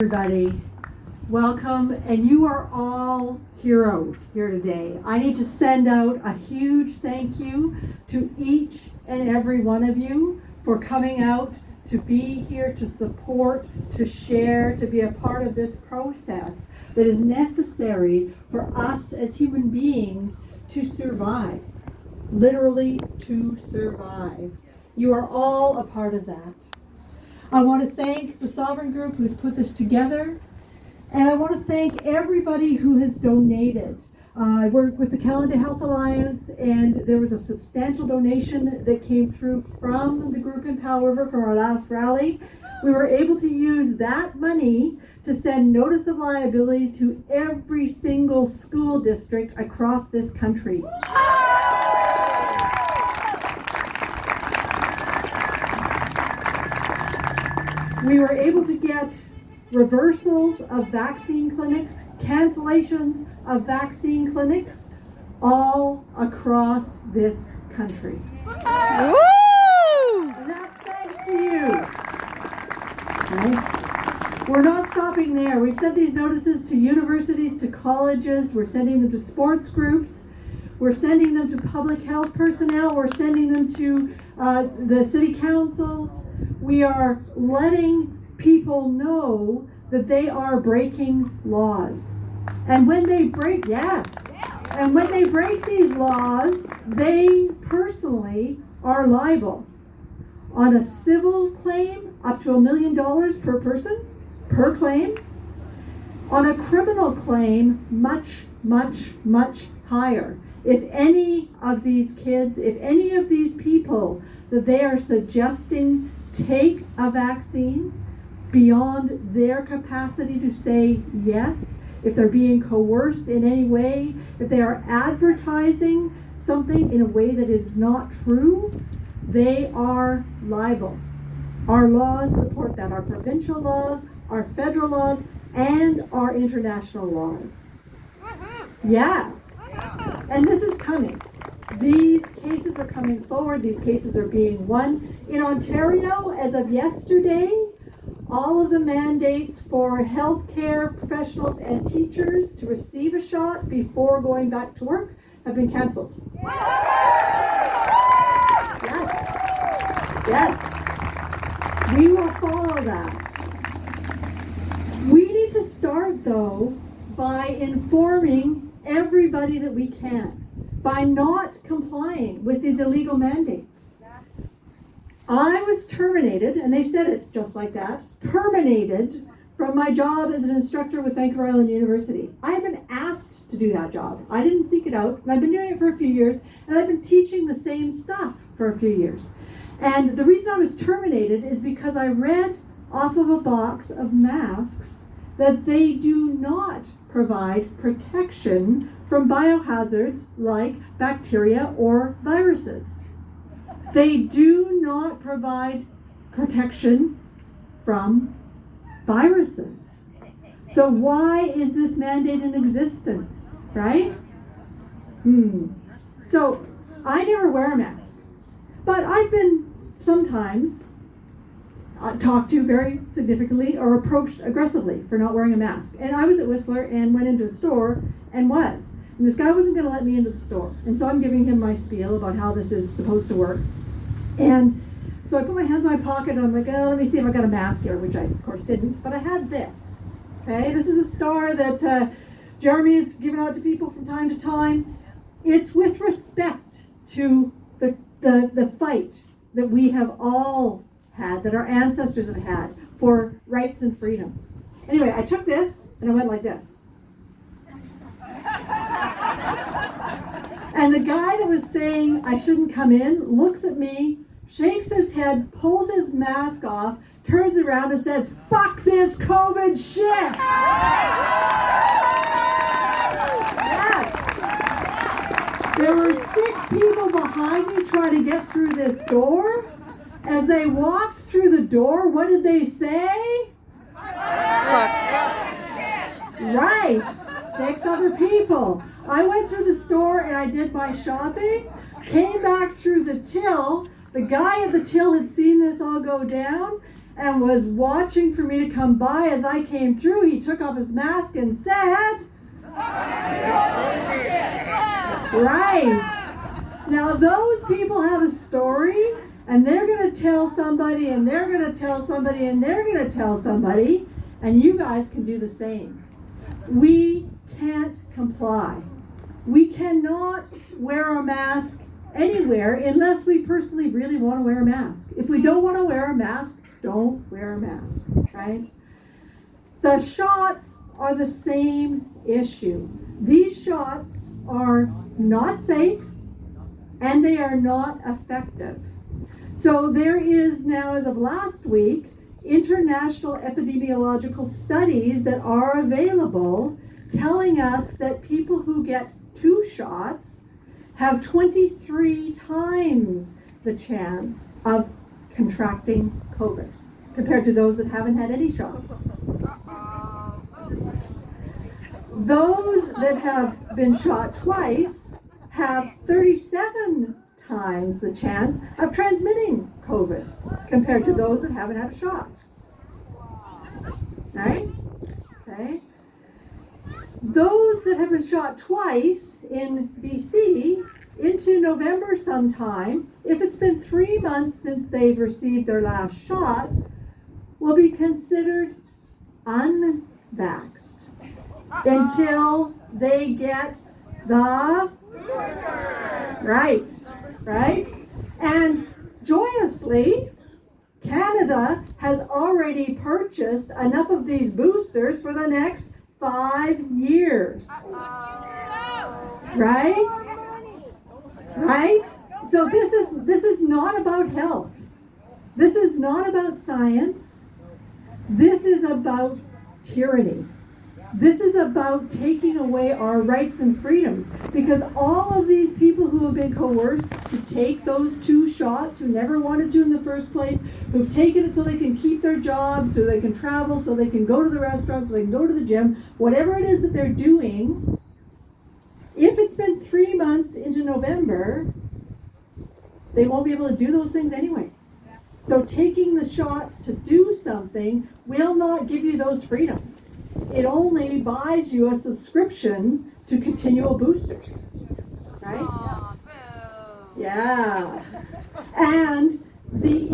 Everybody, welcome, and you are all heroes here today. I need to send out a huge thank you to each and every one of you for coming out to be here, to support, to share, to be a part of this process that is necessary for us as human beings to survive, literally to survive. You are all a part of that. I want to thank the Sovereign Group who's put this together, and I want to thank everybody who has donated. I work with the Canada Health Alliance, and there was a substantial donation that came through from the group in Powell River from our last rally. We were able to use that money to send notice of liability to every single school district across this country. We were able to get reversals of vaccine clinics, cancellations of vaccine clinics, all across this country. Woo! And that's thanks to you. Okay? We're not stopping there. We've sent these notices to universities, to colleges. We're sending them to sports groups. We're sending them to public health personnel. We're sending them to the city councils. We are letting people know that they are breaking laws. And when they break, and when they break these laws, they personally are liable. On a civil claim, up to $1 million per person, per claim. On a criminal claim, much, much, much higher. If any of these kids, if any of these people that they are suggesting take a vaccine beyond their capacity to say yes, if they're being coerced in any way, if they are advertising something in a way that is not true, they are liable. Our laws support that, our provincial laws, our federal laws, and our international laws. Yeah. And this is coming. These cases are coming forward. These cases are being won. In Ontario, as of yesterday, all of the mandates for healthcare professionals and teachers to receive a shot before going back to work have been canceled. Yes. We will follow that. We need to start, though, by informing everybody that we can, by not complying with these illegal mandates. I was terminated, and they said it just like that, terminated from my job as an instructor with Vancouver Island University. I have been asked to do that job. I didn't seek it out, and I've been doing it for a few years, and I've been teaching the same stuff for a few years. And the reason I was terminated is because I read off of a box of masks that they do not provide protection from biohazards like bacteria or viruses. They do not provide protection from viruses. So why is this mandate in existence, right? So I never wear a mask, but I've been sometimes talked to very significantly or approached aggressively for not wearing a mask. And I was at Whistler and went into a store and was. And this guy wasn't going to let me into the store. And so I'm giving him my spiel about how this is supposed to work. And so I put my hands in my pocket and I'm like, oh, let me see if I got a mask here, which I, of course, didn't. But I had this. Okay, this is a star that Jeremy has given out to people from time to time. It's with respect to the fight that we have all had, that our ancestors have had for rights and freedoms. Anyway, I took this and I went like this. And the guy that was saying I shouldn't come in looks at me, shakes his head, pulls his mask off, turns around and says, "Fuck this COVID shit!" Yes. There were 6 people behind me trying to get through this door. As they walked through the door, what did they say? Right. 6 other people. I went through the store and I did my shopping, came back through the till. The guy at the till had seen this all go down, and was watching for me to come by. As I came through, he took off his mask and said, right. Now those people have a story, and they're going to tell somebody, and they're going to tell somebody, and they're going to tell somebody, and you guys can do the same. We can't comply. We cannot wear a mask anywhere unless we personally really want to wear a mask. If we don't want to wear a mask, don't wear a mask, right? The shots are the same issue. These shots are not safe and they are not effective. So there is now, as of last week, international epidemiological studies that are available telling us that people who get 2 shots have 23 times the chance of contracting COVID compared to those that haven't had any shots. Those that have been shot twice have 37 times the chance of transmitting COVID compared to those that haven't had a shot. Right? Okay. Those that have been shot twice in BC into November sometime, if it's been 3 months since they've received their last shot, will be considered unvaxxed until they get the right. And joyously, Canada has already purchased enough of these boosters for the next 5 years. Right? So this is not about health. This is not about science. This is about tyranny. This is about taking away our rights and freedoms, because all of these people who have been coerced to take those 2 shots, who never wanted to in the first place, who've taken it so they can keep their jobs, so they can travel, so they can go to the restaurant, so they can go to the gym, whatever it is that they're doing, if it's been 3 months into November, they won't be able to do those things anyway. So taking the shots to do something will not give you those freedoms. It only buys you a subscription to continual boosters, right? Yeah. And the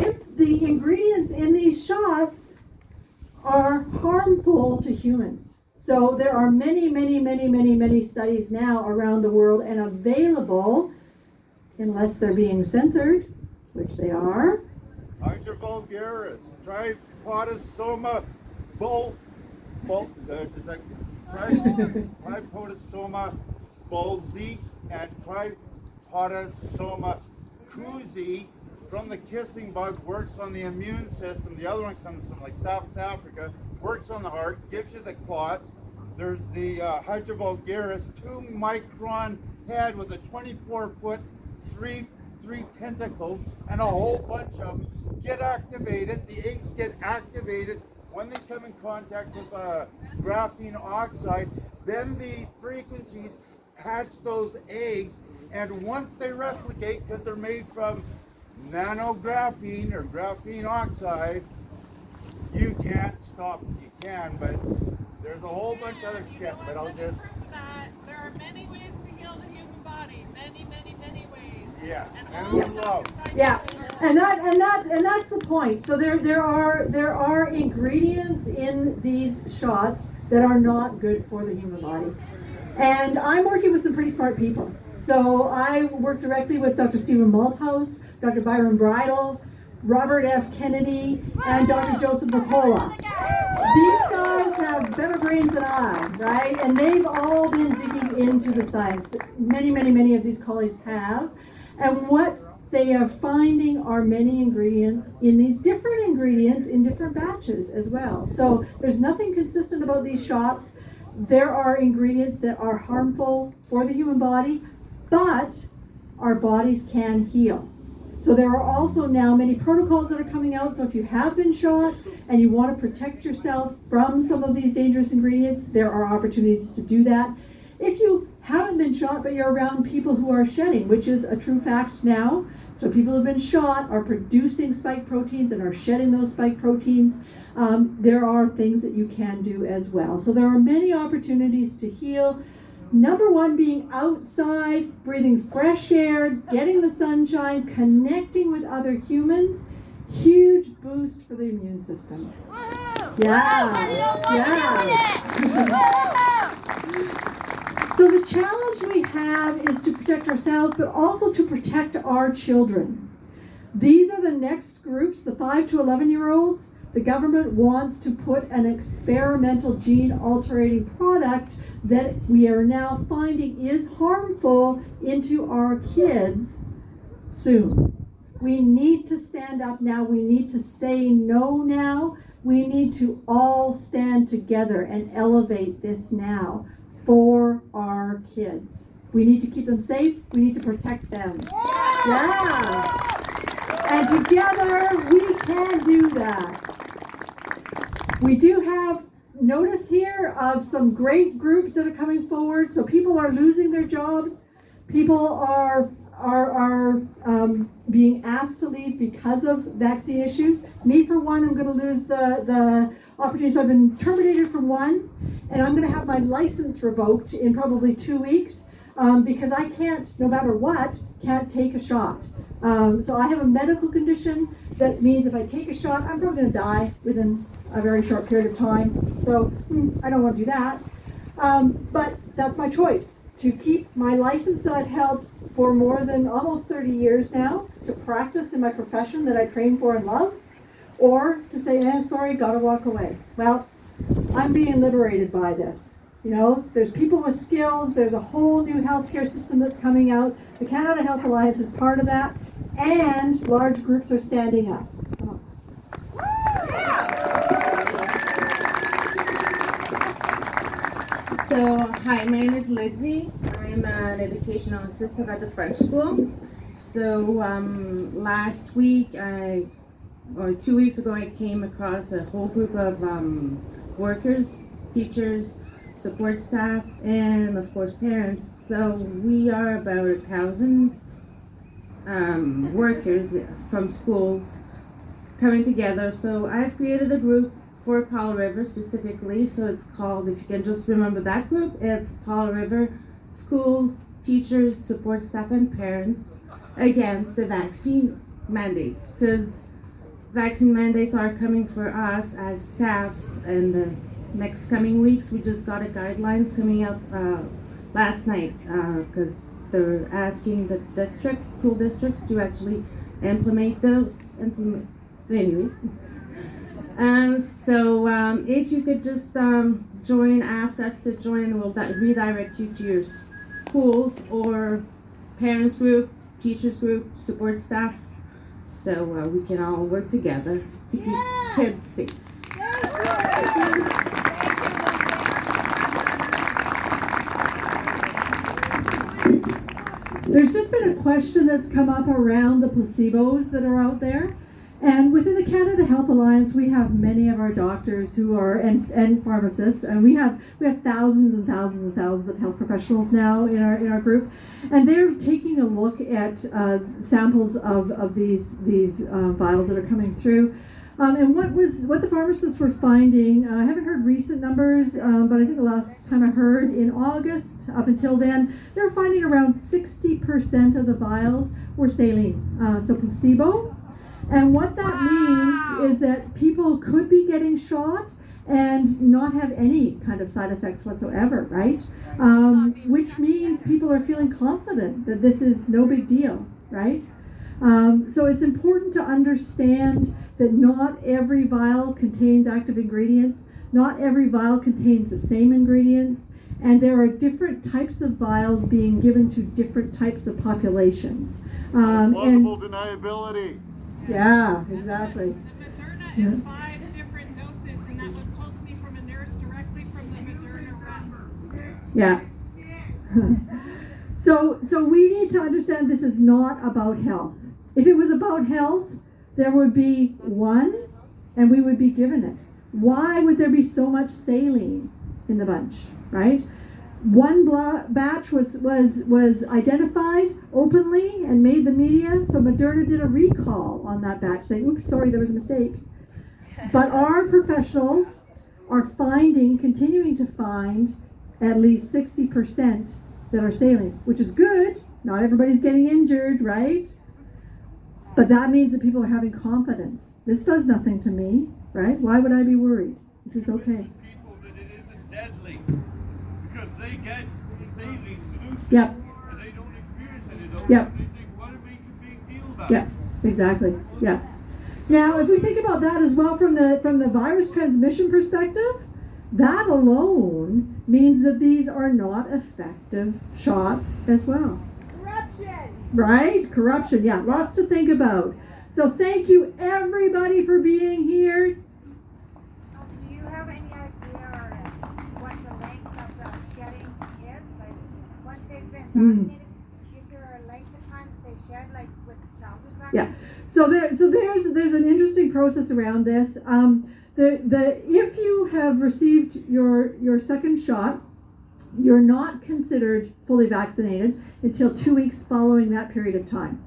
ingredients in these shots are harmful to humans. So there are many studies now around the world and available, unless they're being censored, which they are. Hydra vulgaris, tripodosoma tripodosoma bulzi and tripodosoma cruzi from the kissing bug, works on the immune system. The other one comes from like South Africa, works on the heart, gives you the clots. There's the Hydra vulgaris, 2-micron head with a 24-foot, three tentacles, and a whole bunch of them get activated. The eggs get activated when they come in contact with graphene oxide. Then the frequencies hatch those eggs, and once they replicate, because they're made from nanographene or graphene oxide, you can't stop it. You can, but there's a whole bunch of other shit. But I'll just. There are many ways to heal the human body. Many ways. Yeah, and we love. Yeah, and that's the point. So there are ingredients in these shots that are not good for the human body. And I'm working with some pretty smart people. So I work directly with Dr. Stephen Malthouse, Dr. Byron Bridle, Robert F. Kennedy, and Dr. Joseph Nicola. These guys have better brains than I, right? And they've all been digging into the science. Many of these colleagues have. And what they are finding are many ingredients in these different ingredients in different batches as well. So there's nothing consistent about these shots. There are ingredients that are harmful for the human body, but our bodies can heal. So there are also now many protocols that are coming out. So if you have been shot and you want to protect yourself from some of these dangerous ingredients, there are opportunities to do that. If you haven't been shot, but you're around people who are shedding, which is a true fact now. So people who have been shot are producing spike proteins and are shedding those spike proteins. There are things that you can do as well. So there are many opportunities to heal. Number one being outside, breathing fresh air, getting the sunshine, connecting with other humans. Huge boost for the immune system. Yeah. So the challenge we have is to protect ourselves, but also to protect our children. These are the next groups, the 5 to 11-year-olds. The government wants to put an experimental gene-altering product that we are now finding is harmful into our kids soon. We need to stand up now. We need to say no now. We need to all stand together and elevate this now for our kids. We need to keep them safe. We need to protect them. Yeah. And together we can do that. We do have notice here of some great groups that are coming forward. So people are losing their jobs. People are being asked to leave because of vaccine issues. Me, for one, I'm going to lose the opportunity. So I've been terminated from one, and I'm going to have my license revoked in probably 2 weeks because I can't, no matter what, can't take a shot. So I have a medical condition that means if I take a shot, I'm probably going to die within a very short period of time. So I don't want to do that. But that's my choice, to keep my license that I've held for more than almost 30 years now, to practice in my profession that I train for and love, or to say, sorry, gotta walk away. Well, I'm being liberated by this. You know, there's people with skills, there's a whole new healthcare system that's coming out. The Canada Health Alliance is part of that, and large groups are standing up. So, hi, my name is Lindsay. I'm an educational assistant at the French school. So, last week, or 2 weeks ago, I came across a whole group of workers, teachers, support staff, and of course parents. So we are about 1,000 workers from schools coming together. So I've created a group for Paul River specifically. So it's called, if you can just remember that group, it's Paul River Schools, Teachers, Support Staff, and Parents Against the Vaccine Mandates. Because vaccine mandates are coming for us as staffs in the next coming weeks. We just got a guidelines coming out last night because they're asking the districts, school districts, to actually implement those. Anyways. So if you could just join, ask us to join, we'll redirect you to your schools or parents group, teachers group, support staff, so we can all work together to keep kids safe. There's just been a question that's come up around the placebos that are out there. And within the Canada Health Alliance, we have many of our doctors who are, and pharmacists, and we have thousands and thousands and thousands of health professionals now in our group, and they're taking a look at samples of these vials that are coming through. And what the pharmacists were finding, I haven't heard recent numbers, but I think the last time I heard in August, up until then, they were finding around 60% of the vials were saline, so placebo. And what that means is that people could be getting shot and not have any kind of side effects whatsoever, right? Which means people are feeling confident that this is no big deal, right? So it's important to understand that not every vial contains active ingredients, not every vial contains the same ingredients, and there are different types of vials being given to different types of populations. Plausible deniability. Yeah, exactly. The Moderna is 5 different doses, and that was told to me from a nurse directly from the Moderna rep. Yeah. So we need to understand this is not about health. If it was about health, there would be one, and we would be given it. Why would there be so much saline in the bunch, right? One batch was identified openly and made the media, so Moderna did a recall on that batch, saying, oops, sorry, there was a mistake. But our professionals are continuing to find at least 60% that are saline, which is good. Not everybody's getting injured, right? But that means that people are having confidence. This does nothing to me, right? Why would I be worried? This is okay. People that it isn't deadly because they get saline solutions Yep. and they don't experience any of those. Yep. They think, what a big deal about Yeah, it. exactly. Yeah. Now, if we think about that as well from the virus transmission perspective, that alone means that these are not effective shots as well. Corruption! Right? Corruption, yeah. Lots to think about. So thank you everybody for being here. Do you have any idea or what the length of the shedding is? Like, once they've been vaccinated, is there a length of time that they shed, like with childhood vaccine? Yeah. So there's an interesting process around this. If you have received your second shot, you're not considered fully vaccinated until 2 weeks following that period of time.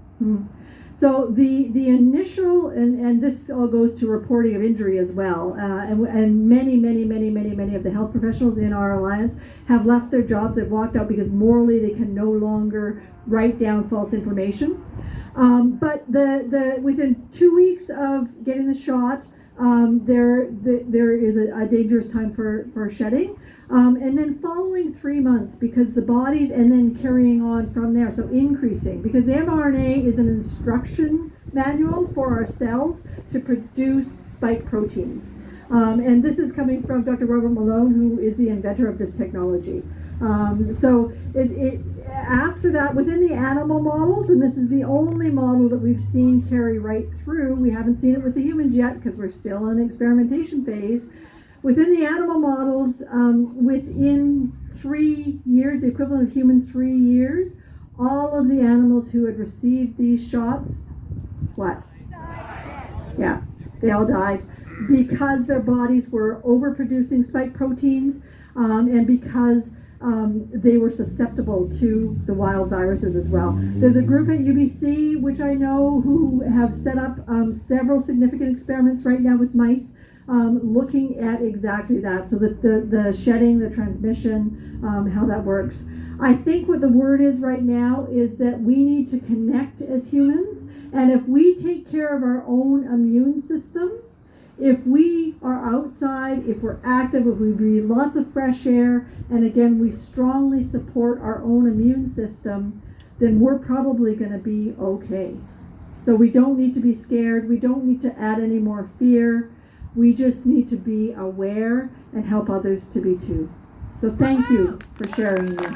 So the initial, and this all goes to reporting of injury as well, and many of the health professionals in our alliance have left their jobs. They've walked out because morally they can no longer write down false information. But within 2 weeks of getting the shot, there is a dangerous time for shedding. And then following 3 months, because the bodies, and then carrying on from there, so increasing, because the mRNA is an instruction manual for our cells to produce spike proteins. And this is coming from Dr. Robert Malone, who is the inventor of this technology. So after that, within the animal models, and this is the only model that we've seen carry right through, we haven't seen it with the humans yet because we're still in experimentation phase. Within the animal models, within 3 years, the equivalent of human 3 years, all of the animals who had received these shots, what? Yeah, they all died because their bodies were overproducing spike proteins, and because they were susceptible to the wild viruses as well. There's a group at UBC, which I know, who have set up several significant experiments right now with mice, looking at exactly that. So that the shedding, the transmission, how that works. I think what the word is right now is that we need to connect as humans, and if we take care of our own immune system, if we are outside, if we're active, if we breathe lots of fresh air, and again, we strongly support our own immune system, then we're probably going to be okay. So we don't need to be scared. We don't need to add any more fear. We just need to be aware and help others to be too. So thank you for sharing this.